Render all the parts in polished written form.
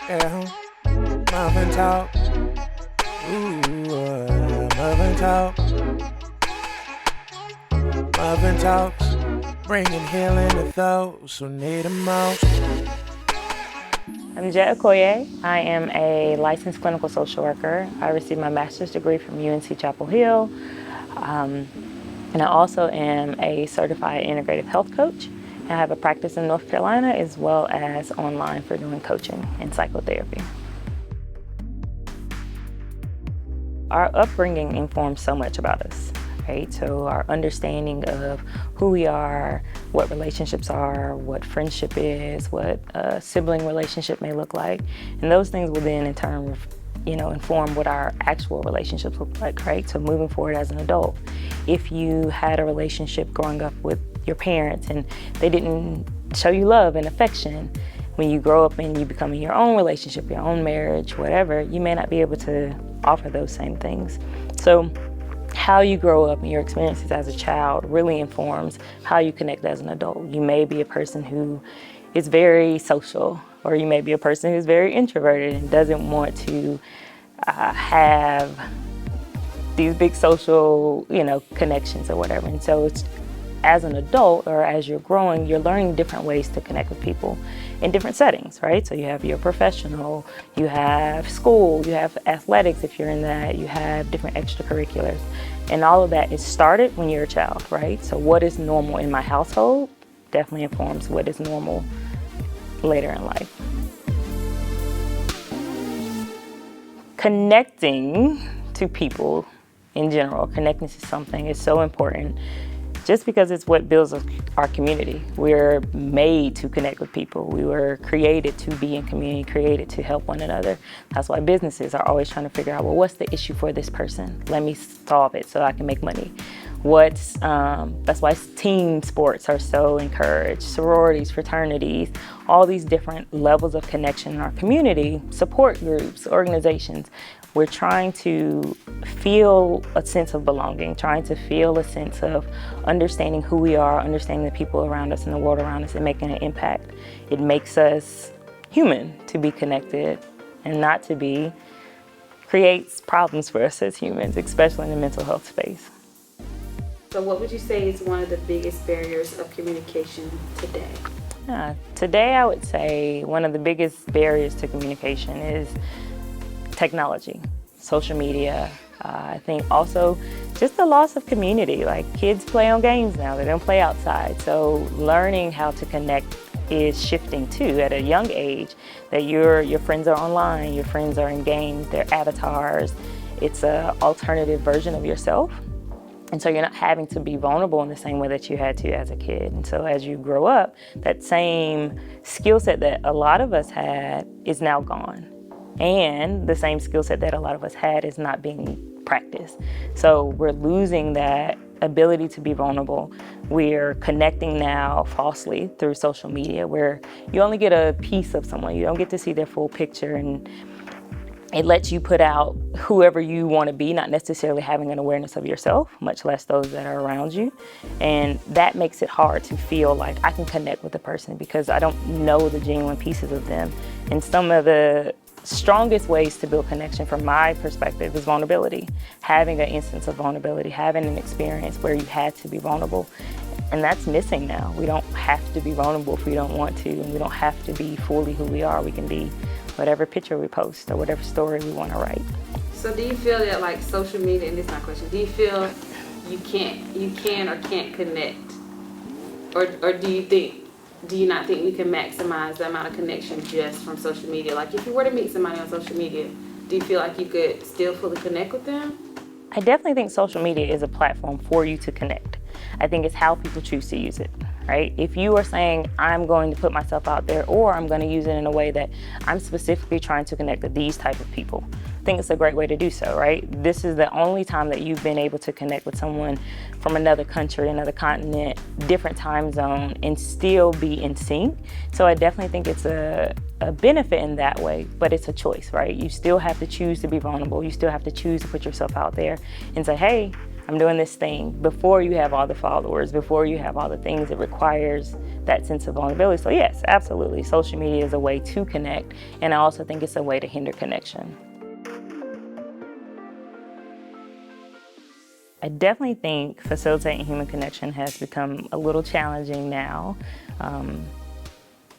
Yeah, Muffin Talk. Muffin Talk. Muffin Talks. Bringing healing to those who need it most. I'm Jett. I am a licensed clinical social worker. I received my master's degree from UNC Chapel Hill. And I also am a certified integrative health coach. I have a practice in North Carolina as well as online for doing coaching and psychotherapy. Our upbringing informs so much about us, right? So our understanding of who we are, what relationships are, what friendship is, what a sibling relationship may look like, and those things will then in turn inform what our actual relationships look like, right? So moving forward as an adult, if you had a relationship growing up with your parents and they didn't show you love and affection, when you grow up and you become in your own relationship, your own marriage, whatever, you may not be able to offer those same things. So how you grow up and your experiences as a child really informs how you connect as an adult. You may be a person who is very social, or you may be a person who's very introverted and doesn't want to have these big social, connections or whatever. And so it's, as an adult or as you're growing, you're learning different ways to connect with people in different settings, right? So you have your professional, you have school, you have athletics if you're in that, you have different extracurriculars. And all of that is started when you're a child, right? So what is normal in my household definitely informs what is normal later in life. Connecting to people in general, connecting to something is so important just because it's what builds our community. We're made to connect with people. We were created to be in community, created to help one another. That's why businesses are always trying to figure out, well, what's the issue for this person? Let me solve it so I can make money. That's why team sports are so encouraged, sororities, fraternities, all these different levels of connection in our community, support groups, organizations. We're trying to feel a sense of belonging, trying to feel a sense of understanding who we are, understanding the people around us and the world around us and making an impact. It makes us human to be connected and not to be, creates problems for us as humans, especially in the mental health space. So what would you say is one of the biggest barriers of communication today? Today, I would say one of the biggest barriers to communication is technology, social media. I think also just the loss of community. Like, kids play on games now, they don't play outside. So learning how to connect is shifting too at a young age, that your friends are online, your friends are in games, they're avatars. It's an alternative version of yourself. And so you're not having to be vulnerable in the same way that you had to as a kid. And so as you grow up, that same skill set that a lot of us had is now gone. And the same skill set that a lot of us had is not being practiced. So we're losing that ability to be vulnerable. We're connecting now falsely through social media, where you only get a piece of someone. You don't get to see their full picture, and it lets you put out whoever you want to be, not necessarily having an awareness of yourself, much less those that are around you. And that makes it hard to feel like I can connect with a person because I don't know the genuine pieces of them. And some of the strongest ways to build connection from my perspective is vulnerability. Having an instance of vulnerability, having an experience where you had to be vulnerable. And that's missing now. We don't have to be vulnerable if we don't want to, and we don't have to be fully who we are. We can be whatever picture we post or whatever story we want to write. So do you feel that, like, social media, and this is my question, do you feel you can or can't connect? Or do you not think we can maximize the amount of connection just from social media? Like, if you were to meet somebody on social media, do you feel like you could still fully connect with them? I definitely think social media is a platform for you to connect. I think it's how people choose to use it, right? If you are saying, I'm going to put myself out there, or I'm going to use it in a way that I'm specifically trying to connect with these type of people, I think it's a great way to do so, right? This is the only time that you've been able to connect with someone from another country, another continent, different time zone, and still be in sync. So I definitely think it's a benefit in that way, but it's a choice, right? You still have to choose to be vulnerable. You still have to choose to put yourself out there and say, hey, I'm doing this thing, before you have all the followers, before you have all the things, it requires that sense of vulnerability. So yes, absolutely, social media is a way to connect, and I also think it's a way to hinder connection. I definitely think facilitating human connection has become a little challenging now.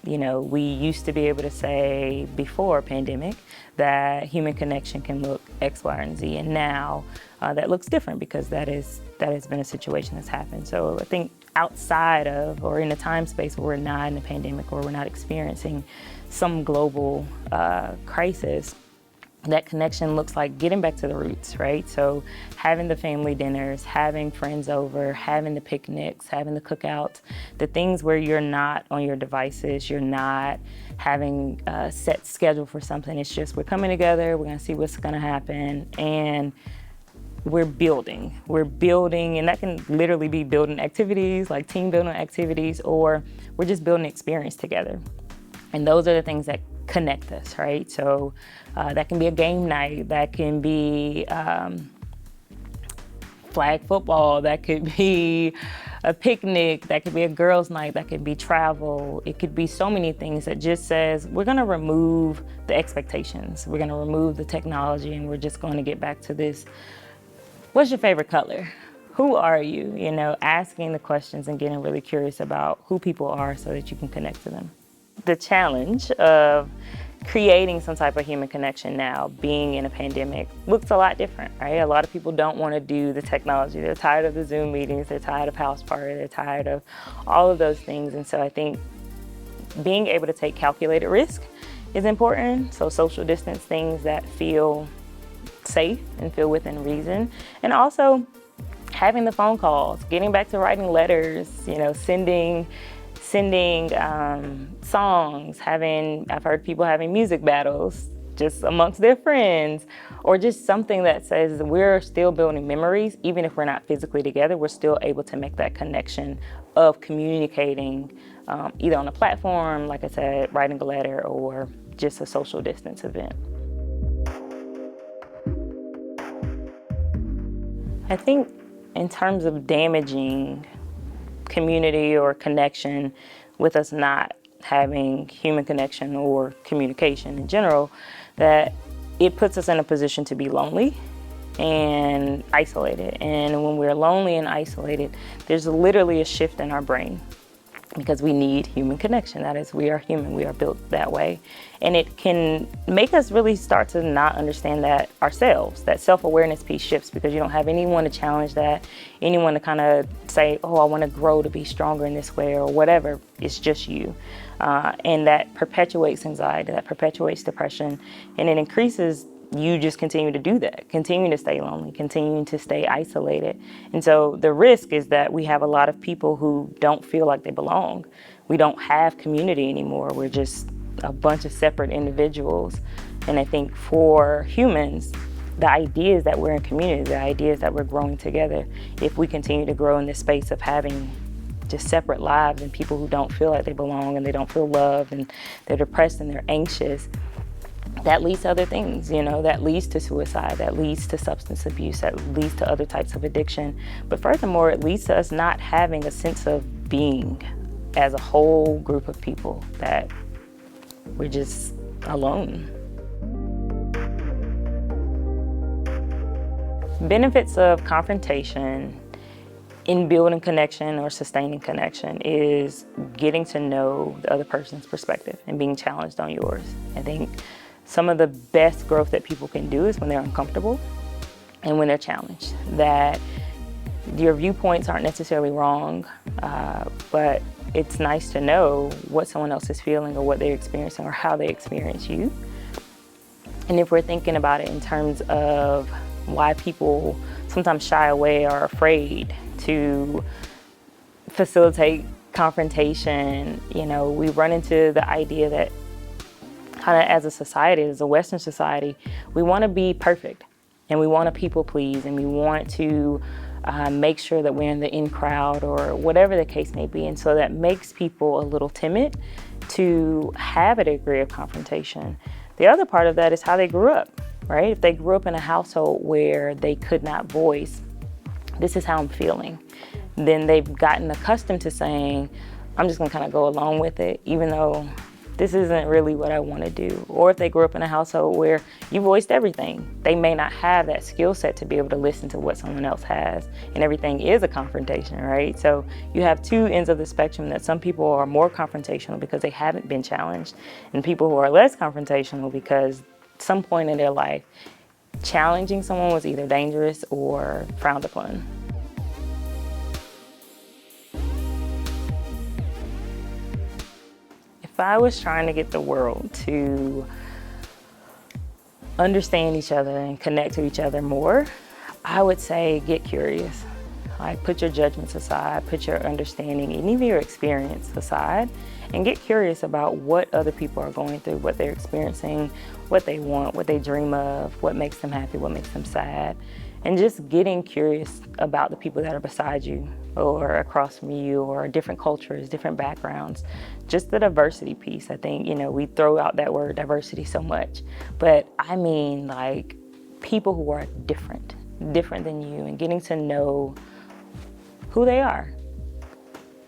We used to be able to say before pandemic that human connection can look X, Y, and Z, and now that looks different because that has been a situation that's happened. So I think outside of, or in a time space where we're not in a pandemic or we're not experiencing some global crisis, that connection looks like getting back to the roots, right? So having the family dinners, having friends over, having the picnics, having the cookouts, the things where you're not on your devices, you're not having a set schedule for something. It's just we're coming together, we're gonna see what's gonna happen, and we're building, and that can literally be building activities, like team building activities, or we're just building experience together. And those are the things that connect us, right? So that can be a game night, that can be flag football, that could be a picnic, that could be a girls' night, that could be travel. It could be so many things that just says, we're gonna remove the expectations, we're gonna remove the technology, and we're just gonna get back to this, what's your favorite color? Who are you? Asking the questions and getting really curious about who people are so that you can connect to them. The challenge of creating some type of human connection now, being in a pandemic, looks a lot different, right? A lot of people don't want to do the technology. They're tired of the Zoom meetings, they're tired of house party, they're tired of all of those things. And so I think being able to take calculated risk is important. So social distance things that feel safe and feel within reason. And also having the phone calls, getting back to writing letters, sending songs, I've heard people having music battles just amongst their friends, or just something that says we're still building memories. Even if we're not physically together, we're still able to make that connection of communicating either on a platform, like I said, writing a letter, or just a social distance event. I think in terms of damaging community or connection with us not having human connection or communication in general, that it puts us in a position to be lonely and isolated. And when we're lonely and isolated, there's literally a shift in our brain because we need human connection. That is, we are human, we are built that way. And it can make us really start to not understand that ourselves. That self-awareness piece shifts because you don't have anyone to challenge that, anyone to kind of say, oh, I want to grow to be stronger in this way or whatever. It's just you. And that perpetuates anxiety, that perpetuates depression, and it increases you just continue to do that, continue to stay lonely, continue to stay isolated. And so the risk is that we have a lot of people who don't feel like they belong. We don't have community anymore. We're just a bunch of separate individuals. And I think for humans, the idea is that we're in community, the idea is that we're growing together. If we continue to grow in this space of having just separate lives and people who don't feel like they belong and they don't feel loved and they're depressed and they're anxious, that leads to other things, that leads to suicide, that leads to substance abuse, that leads to other types of addiction. But furthermore, it leads to us not having a sense of being as a whole group of people, that we're just alone. Benefits of confrontation in building connection or sustaining connection is getting to know the other person's perspective and being challenged on yours. I think some of the best growth that people can do is when they're uncomfortable and when they're challenged. That your viewpoints aren't necessarily wrong, but it's nice to know what someone else is feeling or what they're experiencing or how they experience you. And if we're thinking about it in terms of why people sometimes shy away or are afraid to facilitate confrontation, we run into the idea that kind of as a society, as a Western society, we want to be perfect and we want to people please and we want to make sure that we're in the in crowd or whatever the case may be. And so that makes people a little timid to have a degree of confrontation. The other part of that is how they grew up, right? If they grew up in a household where they could not voice this is how I'm feeling. Then they've gotten accustomed to saying, I'm just gonna kind of go along with it, even though this isn't really what I want to do. Or if they grew up in a household where you voiced everything, they may not have that skill set to be able to listen to what someone else has. And everything is a confrontation, right? So you have two ends of the spectrum, that some people are more confrontational because they haven't been challenged, and people who are less confrontational because some point in their life, challenging someone was either dangerous or frowned upon. If I was trying to get the world to understand each other and connect to each other more, I would say get curious. Like, put your judgments aside, put your understanding and even your experience aside, and get curious about what other people are going through, what they're experiencing, what they want, what they dream of, what makes them happy, what makes them sad. And just getting curious about the people that are beside you or across from you, or different cultures, different backgrounds. Just the diversity piece. I think, we throw out that word diversity so much, but I mean like people who are different than you, and getting to know who they are.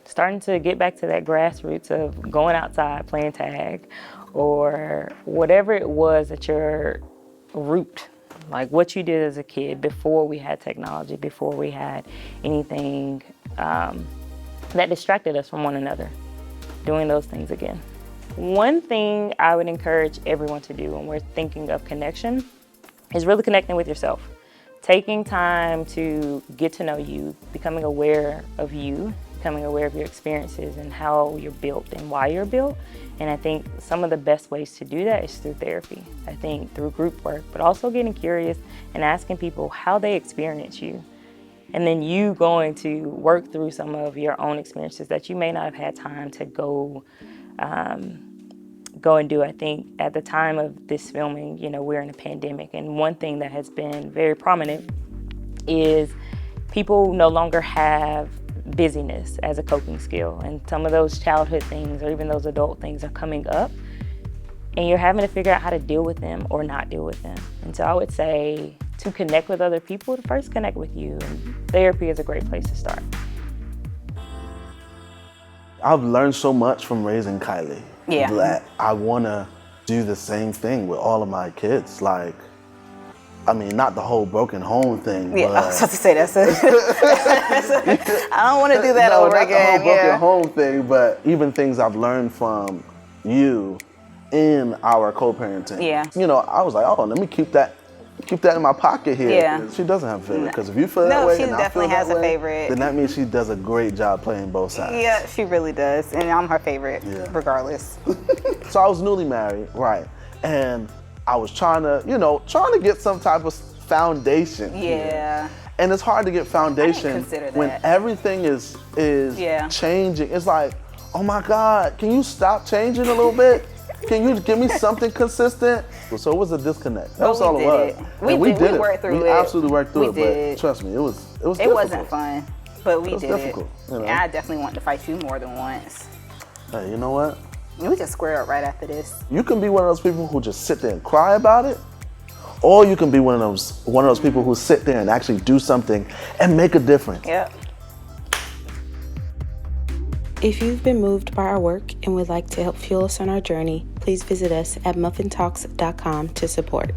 Starting to get back to that grassroots of going outside, playing tag, or whatever it was at your root. Like what you did as a kid before we had technology, before we had anything that distracted us from one another, doing those things again. One thing I would encourage everyone to do when we're thinking of connection is really connecting with yourself. Taking time to get to know you, becoming aware of you, becoming aware of your experiences and how you're built and why you're built. And I think some of the best ways to do that is through therapy. I think through group work, but also getting curious and asking people how they experience you. And then you going to work through some of your own experiences that you may not have had time to go and do. I think at the time of this filming, we're in a pandemic, and one thing that has been very prominent is people no longer have busyness as a coping skill, and some of those childhood things or even those adult things are coming up, and you're having to figure out how to deal with them or not deal with them. And so I would say to connect with other people, to first connect with you, and therapy is a great place to start. I've learned so much from raising Kylie. Yeah. That I want to do the same thing with all of my kids. Like, I mean, not the whole broken home thing. Yeah, but I was about to say that's it. I don't want to do that no, over not again. the whole broken home thing, but even things I've learned from you in our co-parenting. Yeah. I was like, oh, let me keep that in my pocket here. Yeah. She doesn't have a favorite, because if you feel that way, she and I definitely feel has that a way, favorite. then that means she does a great job playing both sides. Yeah, she really does, and I'm her favorite, Yeah. regardless. So I was newly married, right? And I was trying to get some type of foundation. Yeah. And it's hard to get foundation consider when that. everything is Yeah. changing. It's like, oh my God, can you stop changing a little bit? Can you give me something consistent? So it was a disconnect. That was all it was. We And did. We worked through We it. absolutely worked through We it. did. But trust me, it was It difficult. wasn't fun, but we It was did difficult, it. you know. And I definitely want to fight you more than once. Hey, you know what? And we can square up right after this. You can be one of those people who just sit there and cry about it, or you can be one of those people who sit there and actually do something and make a difference. Yep. If you've been moved by our work and would like to help fuel us on our journey, please visit us at muffintalks.com to support.